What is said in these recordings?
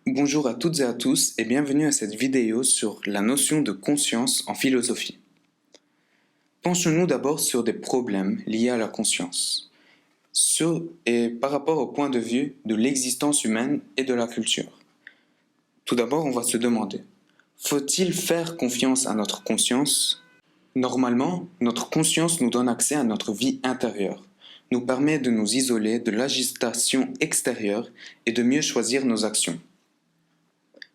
Bonjour à toutes et à tous et bienvenue à cette vidéo sur la notion de conscience en philosophie. Penchons-nous d'abord sur des problèmes liés à la conscience, et par rapport au point de vue de l'existence humaine et de la culture. Tout d'abord, on va se demander, faut-il faire confiance à notre conscience? Normalement, notre conscience nous donne accès à notre vie intérieure, nous permet de nous isoler de l'agitation extérieure et de mieux choisir nos actions.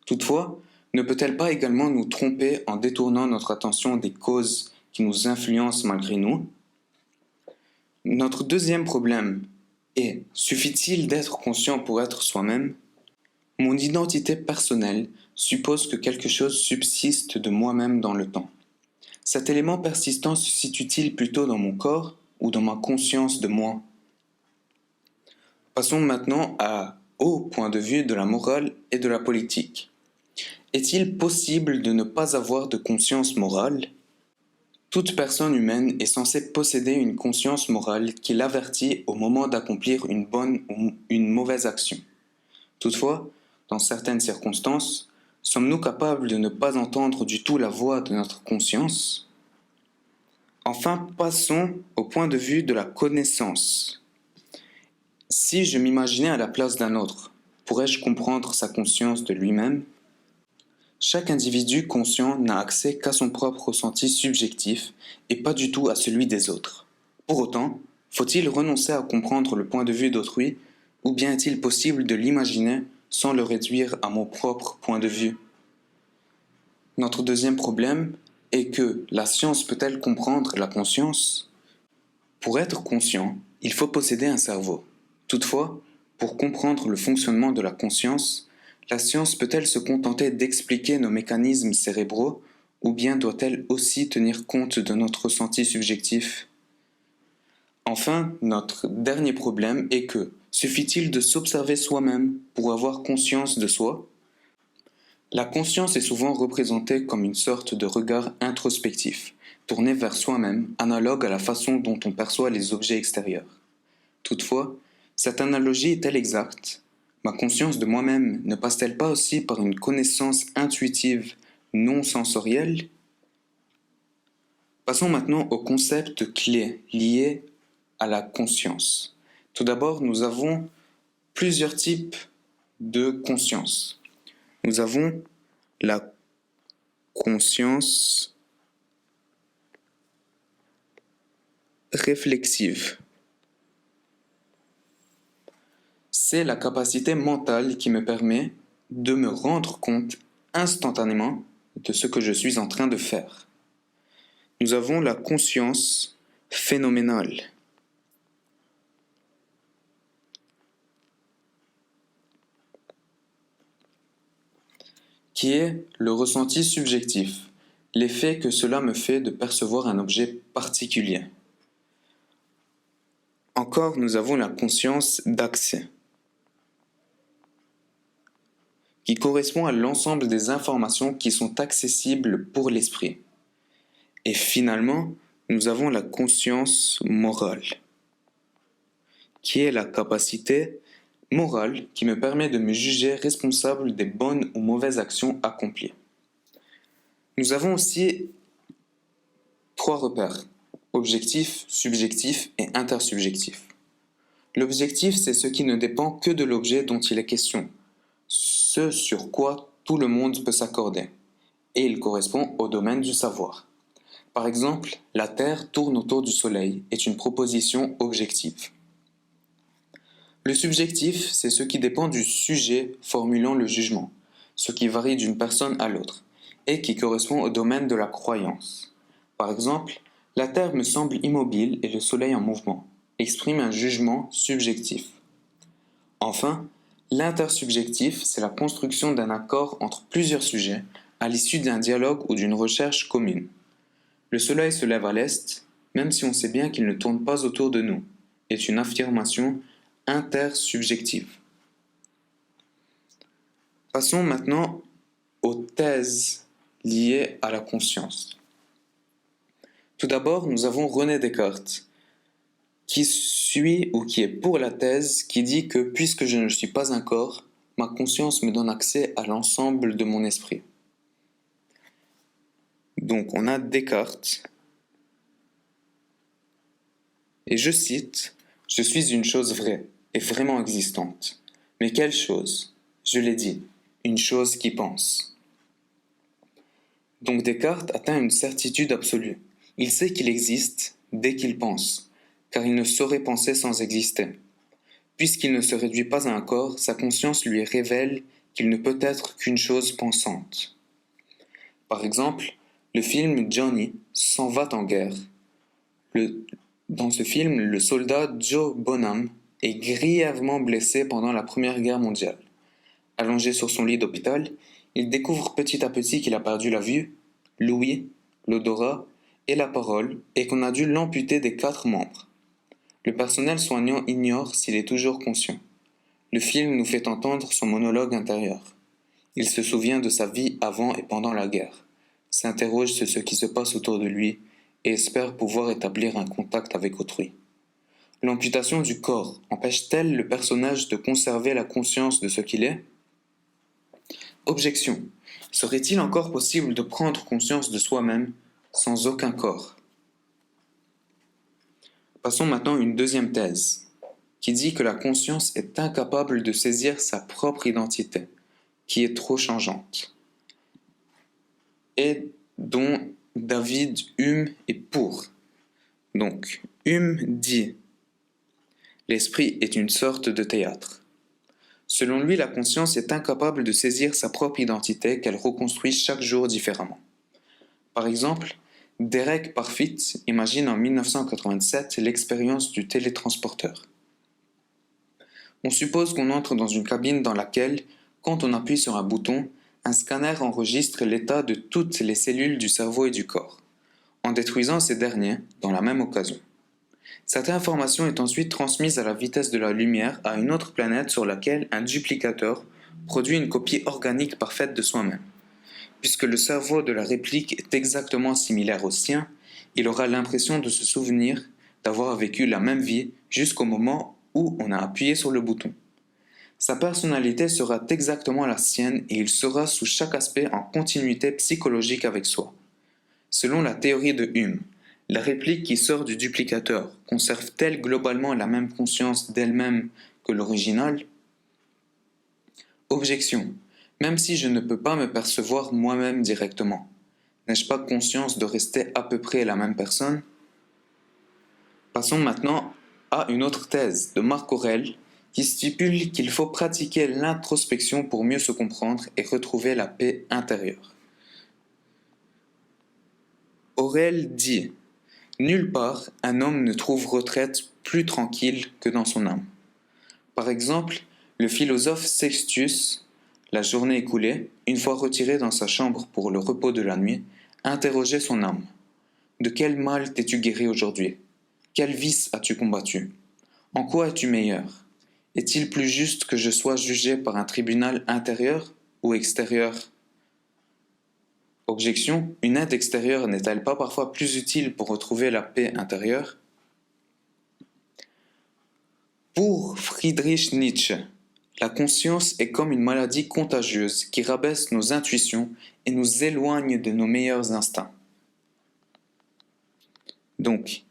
Toutefois, ne peut-elle pas également nous tromper en détournant notre attention des causes qui nous influencent malgré nous? Notre deuxième problème est, suffit-il d'être conscient pour être soi-même? Mon identité personnelle suppose que quelque chose subsiste de moi-même dans le temps. Cet élément persistant se situe-t-il plutôt dans mon corps ou dans ma conscience de moi? Passons maintenant au point de vue de la morale et de la politique. Est-il possible de ne pas avoir de conscience morale? Toute personne humaine est censée posséder une conscience morale qui l'avertit au moment d'accomplir une bonne ou une mauvaise action. Toutefois, dans certaines circonstances, sommes-nous capables de ne pas entendre du tout la voix de notre conscience? Enfin, passons au point de vue de la connaissance. Si je m'imaginais à la place d'un autre, pourrais-je comprendre sa conscience de lui-même? Chaque individu conscient n'a accès qu'à son propre ressenti subjectif et pas du tout à celui des autres. Pour autant, faut-il renoncer à comprendre le point de vue d'autrui ou bien est-il possible de l'imaginer sans le réduire à mon propre point de vue? Notre deuxième problème est que la science peut-elle comprendre la conscience? Pour être conscient, il faut posséder un cerveau. Toutefois, pour comprendre le fonctionnement de la conscience, la science peut-elle se contenter d'expliquer nos mécanismes cérébraux ou bien doit-elle aussi tenir compte de notre ressenti subjectif? Enfin, notre dernier problème est que suffit-il de s'observer soi-même pour avoir conscience de soi? La conscience est souvent représentée comme une sorte de regard introspectif, tourné vers soi-même, analogue à la façon dont on perçoit les objets extérieurs. Toutefois, cette analogie est-elle exacte? Ma conscience de moi-même ne passe-t-elle pas aussi par une connaissance intuitive non sensorielle? Passons maintenant aux concepts clés liés à la conscience. Tout d'abord, nous avons plusieurs types de conscience. Nous avons la conscience réflexive. C'est la capacité mentale qui me permet de me rendre compte instantanément de ce que je suis en train de faire. Nous avons la conscience phénoménale. Qui est le ressenti subjectif, l'effet que cela me fait de percevoir un objet particulier. Encore, nous avons la conscience d'accès, qui correspond à l'ensemble des informations qui sont accessibles pour l'esprit. Et finalement, nous avons la conscience morale, qui est la capacité morale qui me permet de me juger responsable des bonnes ou mauvaises actions accomplies. Nous avons aussi trois repères, objectif, subjectif et intersubjectif. L'objectif, c'est ce qui ne dépend que de l'objet dont il est question, ce sur quoi tout le monde peut s'accorder, et il correspond au domaine du savoir. Par exemple, la Terre tourne autour du Soleil est une proposition objective. Le subjectif, c'est ce qui dépend du sujet formulant le jugement, ce qui varie d'une personne à l'autre, et qui correspond au domaine de la croyance. Par exemple, la Terre me semble immobile et le Soleil en mouvement, exprime un jugement subjectif. Enfin, l'intersubjectif, c'est la construction d'un accord entre plusieurs sujets à l'issue d'un dialogue ou d'une recherche commune. Le Soleil se lève à l'est, même si on sait bien qu'il ne tourne pas autour de nous, est une affirmation intersubjective. Passons maintenant aux thèses liées à la conscience. Tout d'abord, nous avons René Descartes, qui suit ou qui est pour la thèse qui dit que puisque je ne suis pas un corps, ma conscience me donne accès à l'ensemble de mon esprit. Donc on a Descartes, et je cite, « Je suis une chose vraie et vraiment existante. Mais quelle chose? Je l'ai dit, une chose qui pense. » Donc Descartes atteint une certitude absolue. Il sait qu'il existe dès qu'il pense, car il ne saurait penser sans exister. Puisqu'il ne se réduit pas à un corps, sa conscience lui révèle qu'il ne peut être qu'une chose pensante. Par exemple, le film Johnny s'en va en guerre. Dans ce film, le soldat Joe Bonham est grièvement blessé pendant la Première Guerre mondiale. Allongé sur son lit d'hôpital, il découvre petit à petit qu'il a perdu la vue, l'ouïe, l'odorat et la parole et qu'on a dû l'amputer des 4 membres. Le personnel soignant ignore s'il est toujours conscient. Le film nous fait entendre son monologue intérieur. Il se souvient de sa vie avant et pendant la guerre, s'interroge sur ce qui se passe autour de lui et espère pouvoir établir un contact avec autrui. L'amputation du corps empêche-t-elle le personnage de conserver la conscience de ce qu'il est? Objection. Serait-il encore possible de prendre conscience de soi-même sans aucun corps? Passons maintenant à une deuxième thèse, qui dit que la conscience est incapable de saisir sa propre identité, qui est trop changeante, et dont David Hume est pour. Donc, Hume dit « L'esprit est une sorte de théâtre. » Selon lui, la conscience est incapable de saisir sa propre identité qu'elle reconstruit chaque jour différemment. Par exemple, Derek Parfit imagine en 1987 l'expérience du télétransporteur. On suppose qu'on entre dans une cabine dans laquelle, quand on appuie sur un bouton, un scanner enregistre l'état de toutes les cellules du cerveau et du corps, en détruisant ces derniers dans la même occasion. Cette information est ensuite transmise à la vitesse de la lumière à une autre planète sur laquelle un duplicateur produit une copie organique parfaite de soi-même. Puisque le cerveau de la réplique est exactement similaire au sien, il aura l'impression de se souvenir d'avoir vécu la même vie jusqu'au moment où on a appuyé sur le bouton. Sa personnalité sera exactement la sienne et il sera sous chaque aspect en continuité psychologique avec soi. Selon la théorie de Hume, la réplique qui sort du duplicateur conserve-t-elle globalement la même conscience d'elle-même que l'original? Objection. Même si je ne peux pas me percevoir moi-même directement, n'ai-je pas conscience de rester à peu près la même personne? Passons maintenant à une autre thèse de Marc Aurèle qui stipule qu'il faut pratiquer l'introspection pour mieux se comprendre et retrouver la paix intérieure. Aurèle dit « Nulle part un homme ne trouve retraite plus tranquille que dans son âme. » Par exemple, le philosophe Sextius, la journée écoulée, une fois retiré dans sa chambre pour le repos de la nuit, interrogeait son âme. « De quel mal t'es-tu guéri aujourd'hui? Quel vice as-tu combattu? En quoi es-tu meilleur? Est-il plus juste que je sois jugé par un tribunal intérieur ou extérieur? » Objection, une aide extérieure n'est-elle pas parfois plus utile pour retrouver la paix intérieure? Pour Friedrich Nietzsche, la conscience est comme une maladie contagieuse qui rabaisse nos intuitions et nous éloigne de nos meilleurs instincts. Donc,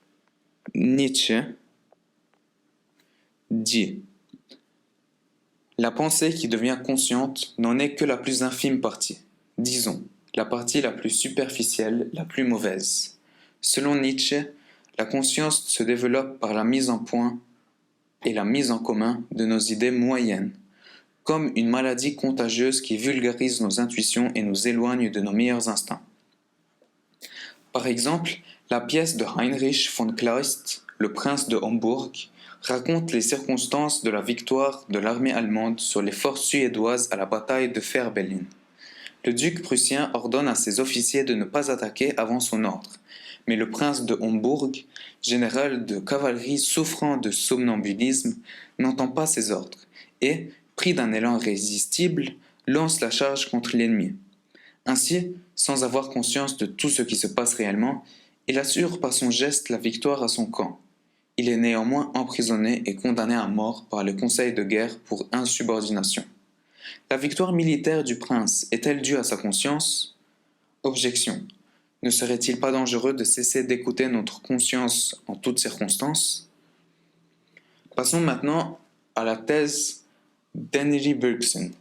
Nietzsche dit « La pensée qui devient consciente n'en est que la plus infime partie, disons, la partie la plus superficielle, la plus mauvaise. Selon Nietzsche, la conscience se développe par la mise en point et la mise en commun de nos idées moyennes, comme une maladie contagieuse qui vulgarise nos intuitions et nous éloigne de nos meilleurs instincts. Par exemple, la pièce de Heinrich von Kleist, Le prince de Hambourg, raconte les circonstances de la victoire de l'armée allemande sur les forces suédoises à la bataille de Fehrbellin. Le duc prussien ordonne à ses officiers de ne pas attaquer avant son ordre, mais le prince de Hambourg, général de cavalerie souffrant de somnambulisme, n'entend pas ces ordres et, pris d'un élan irrésistible, lance la charge contre l'ennemi. Ainsi, sans avoir conscience de tout ce qui se passe réellement, il assure par son geste la victoire à son camp. Il est néanmoins emprisonné et condamné à mort par le conseil de guerre pour insubordination. La victoire militaire du prince est-elle due à sa conscience? Objection. Ne serait-il pas dangereux de cesser d'écouter notre conscience en toutes circonstances? Passons maintenant à la thèse d'Henry Bergson,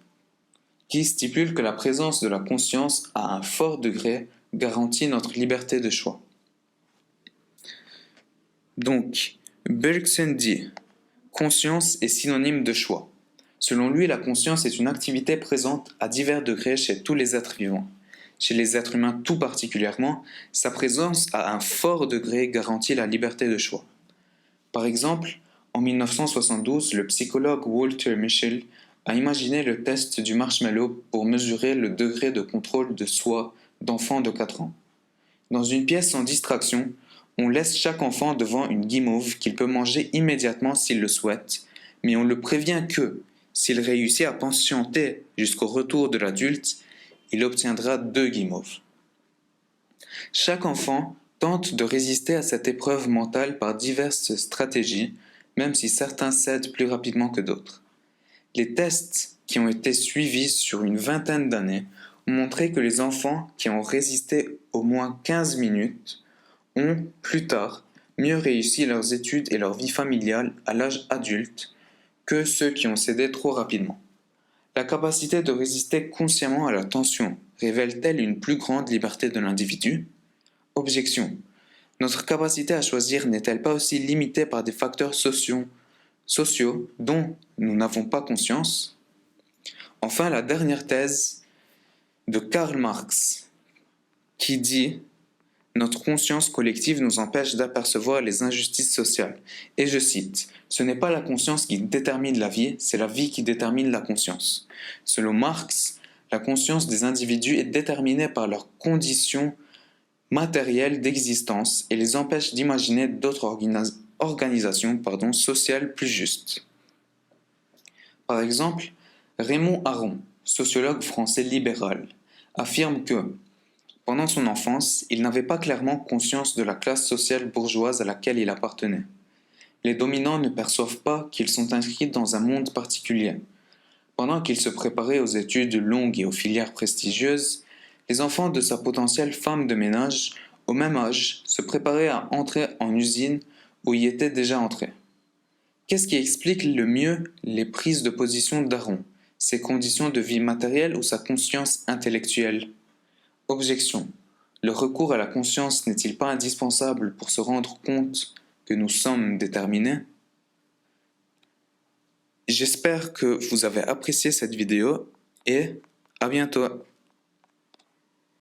qui stipule que la présence de la conscience à un fort degré garantit notre liberté de choix. Donc, Bergson dit « Conscience est synonyme de choix ». Selon lui, la conscience est une activité présente à divers degrés chez tous les êtres vivants. Chez les êtres humains tout particulièrement, sa présence à un fort degré garantit la liberté de choix. Par exemple, en 1972, le psychologue Walter Mischel a imaginé le test du marshmallow pour mesurer le degré de contrôle de soi d'enfants de 4 ans. Dans une pièce sans distraction, on laisse chaque enfant devant une guimauve qu'il peut manger immédiatement s'il le souhaite, mais on le prévient que, s'il réussit à patienter jusqu'au retour de l'adulte, il obtiendra 2 guimauves. Chaque enfant tente de résister à cette épreuve mentale par diverses stratégies, même si certains cèdent plus rapidement que d'autres. Les tests qui ont été suivis sur une vingtaine d'années ont montré que les enfants qui ont résisté au moins 15 minutes ont, plus tard, mieux réussi leurs études et leur vie familiale à l'âge adulte que ceux qui ont cédé trop rapidement. La capacité de résister consciemment à la tension révèle-t-elle une plus grande liberté de l'individu? Objection. Notre capacité à choisir n'est-elle pas aussi limitée par des facteurs sociaux dont nous n'avons pas conscience? Enfin, la dernière thèse de Karl Marx, qui dit « Notre conscience collective nous empêche d'apercevoir les injustices sociales. » Et je cite « Ce n'est pas la conscience qui détermine la vie, c'est la vie qui détermine la conscience. » Selon Marx, la conscience des individus est déterminée par leurs conditions matérielles d'existence et les empêche d'imaginer d'autres organisations sociales plus justes. Par exemple, Raymond Aron, sociologue français libéral, affirme que, pendant son enfance, il n'avait pas clairement conscience de la classe sociale bourgeoise à laquelle il appartenait. Les dominants ne perçoivent pas qu'ils sont inscrits dans un monde particulier. Pendant qu'il se préparait aux études longues et aux filières prestigieuses, les enfants de sa potentielle femme de ménage, au même âge, se préparaient à entrer en usine où y étaient déjà entrés. Qu'est-ce qui explique le mieux les prises de position d'Aron, ses conditions de vie matérielle ou sa conscience intellectuelle? Objection. Le recours à la conscience n'est-il pas indispensable pour se rendre compte que nous sommes déterminés? J'espère que vous avez apprécié cette vidéo et à bientôt.